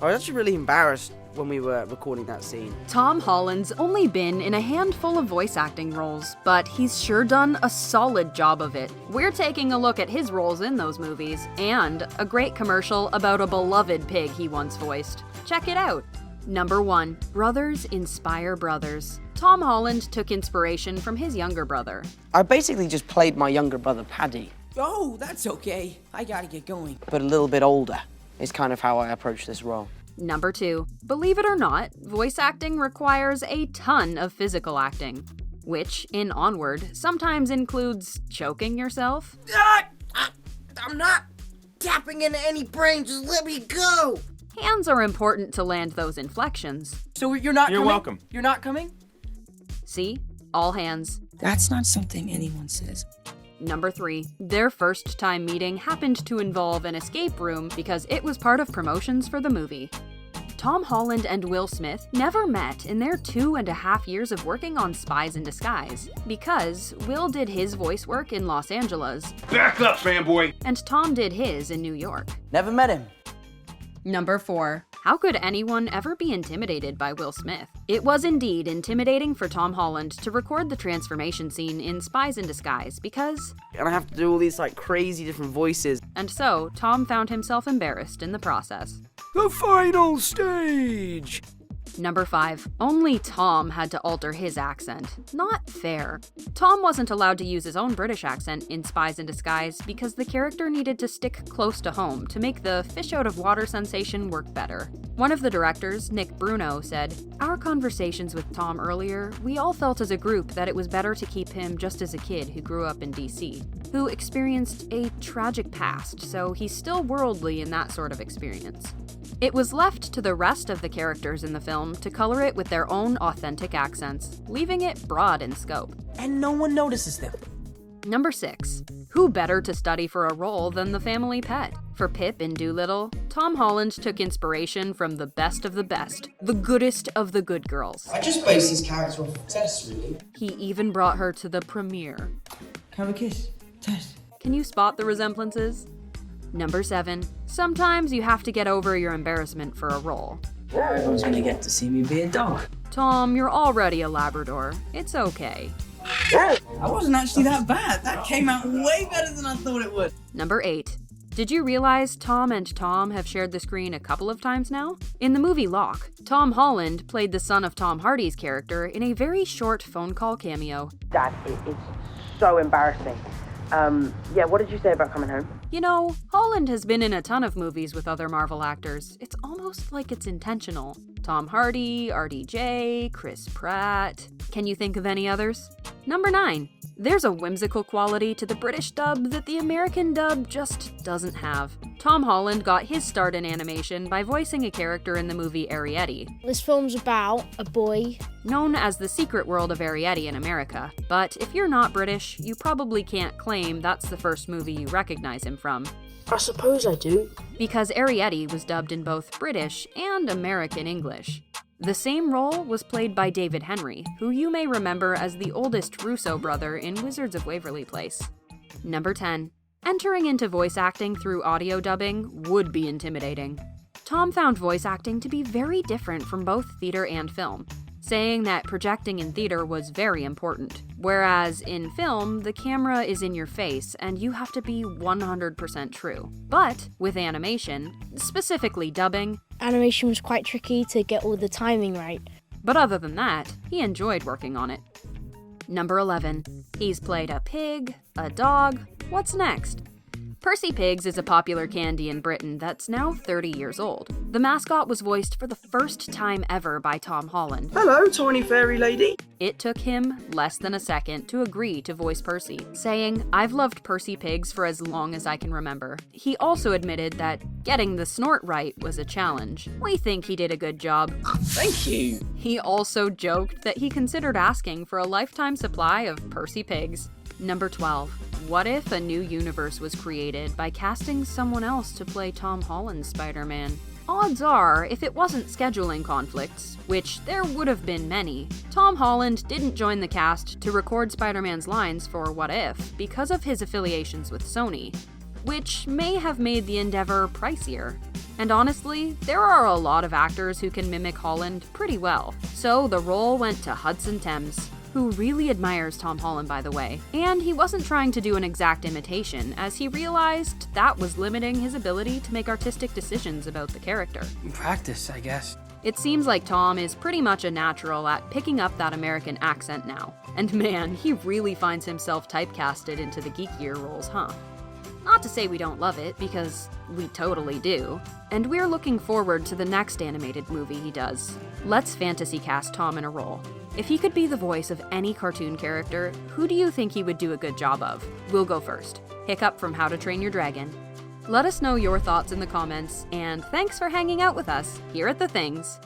I was actually really embarrassed when we were recording that scene. Tom Holland's only been in a handful of voice acting roles, but he's sure done a solid job of it. We're taking a look at his roles in those movies, and a great commercial about a beloved pig he once voiced. Check it out. Number 1. Brothers inspire brothers. Tom Holland took inspiration from his younger brother. I basically just played my younger brother, Paddy. Oh, that's okay. I gotta get going. But a little bit older is kind of how I approach this role. Number 2. Believe it or not, voice acting requires a ton of physical acting, which, in Onward, sometimes includes choking yourself. I'm not tapping into any brain, just let me go! Hands are important to land those inflections. So you're not You're coming? welcome. You're not coming? See? All hands. That's not something anyone says. Number 3. Their first time meeting happened to involve an escape room because it was part of promotions for the movie. Tom Holland and Will Smith never met in their 2.5 years of working on Spies in Disguise, because Will did his voice work in Los Angeles, Back up, fanboy! and Tom did his in New York. Never met him. Number 4. How could anyone ever be intimidated by Will Smith? It was indeed intimidating for Tom Holland to record the transformation scene in Spies in Disguise because... And I have to do all these like crazy different voices. And so, Tom found himself embarrassed in the process. The final stage! Number 5. Only Tom had to alter his accent. Not fair. Tom wasn't allowed to use his own British accent in Spies in Disguise because the character needed to stick close to home to make the fish out of water sensation work better. One of the directors, Nick Bruno, said, "Our conversations with Tom earlier, we all felt as a group that it was better to keep him just as a kid who grew up in DC, who experienced a tragic past, so he's still worldly in that sort of experience." It was left to the rest of the characters in the film to color it with their own authentic accents, leaving it broad in scope. And no one notices them. Number 6. Who better to study for a role than the family pet? For Pip in Dolittle, Tom Holland took inspiration from the best of the best, the goodest of the good girls. I just based his character off Tess, really. He even brought her to the premiere. Can we kiss? Tess. Can you spot the resemblances? Number 7. Sometimes you have to get over your embarrassment for a role. Everyone's gonna get to see me be a dog. Tom, you're already a Labrador. It's okay. I wasn't actually that bad. That came out way better than I thought it would. Number 8. Did you realize Tom and Tom have shared the screen a couple of times now? In the movie Locke, Tom Holland played the son of Tom Hardy's character in a very short phone call cameo. Dad, it's so embarrassing. What did you say about coming home? You know, Holland has been in a ton of movies with other Marvel actors. It's almost like it's intentional. Tom Hardy, RDJ, Chris Pratt. Can you think of any others? Number 9. There's a whimsical quality to the British dub that the American dub just doesn't have. Tom Holland got his start in animation by voicing a character in the movie Arrietty, This film's about a boy. known as The Secret World of Arrietty in America. But if you're not British, you probably can't claim that's the first movie you recognize him from, I suppose I do. because Arrietty was dubbed in both British and American English. The same role was played by David Henry, who you may remember as the oldest Russo brother in Wizards of Waverly Place. Number 10. Entering into voice acting through audio dubbing would be intimidating. Tom found voice acting to be very different from both theater and film, saying that projecting in theater was very important, whereas in film, the camera is in your face and you have to be 100% true. But with animation, specifically dubbing, Animation was quite tricky to get all the timing right. but other than that, he enjoyed working on it. Number 11. He's played a pig, a dog. What's next? Percy Pigs is a popular candy in Britain that's now 30 years old. The mascot was voiced for the first time ever by Tom Holland. Hello, tawny fairy lady. It took him less than a second to agree to voice Percy, saying, "I've loved Percy Pigs for as long as I can remember." He also admitted that getting the snort right was a challenge. We think he did a good job. Thank you. He also joked that he considered asking for a lifetime supply of Percy Pigs. Number 12. What if a new universe was created by casting someone else to play Tom Holland's Spider-Man? Odds are, if it wasn't scheduling conflicts, which there would have been many, Tom Holland didn't join the cast to record Spider-Man's lines for What If because of his affiliations with Sony. which may have made the endeavor pricier. And honestly, there are a lot of actors who can mimic Holland pretty well. So the role went to Hudson Thames, who really admires Tom Holland, by the way. And he wasn't trying to do an exact imitation, as he realized that was limiting his ability to make artistic decisions about the character. Practice, I guess. It seems like Tom is pretty much a natural at picking up that American accent now. And man, he really finds himself typecasted into the geekier roles, huh? Not to say we don't love it, because we totally do. And we're looking forward to the next animated movie he does. Let's fantasy cast Tom in a role. If he could be the voice of any cartoon character, who do you think he would do a good job of? We'll go first. Hiccup from How to Train Your Dragon. Let us know your thoughts in the comments, and thanks for hanging out with us here at The Things.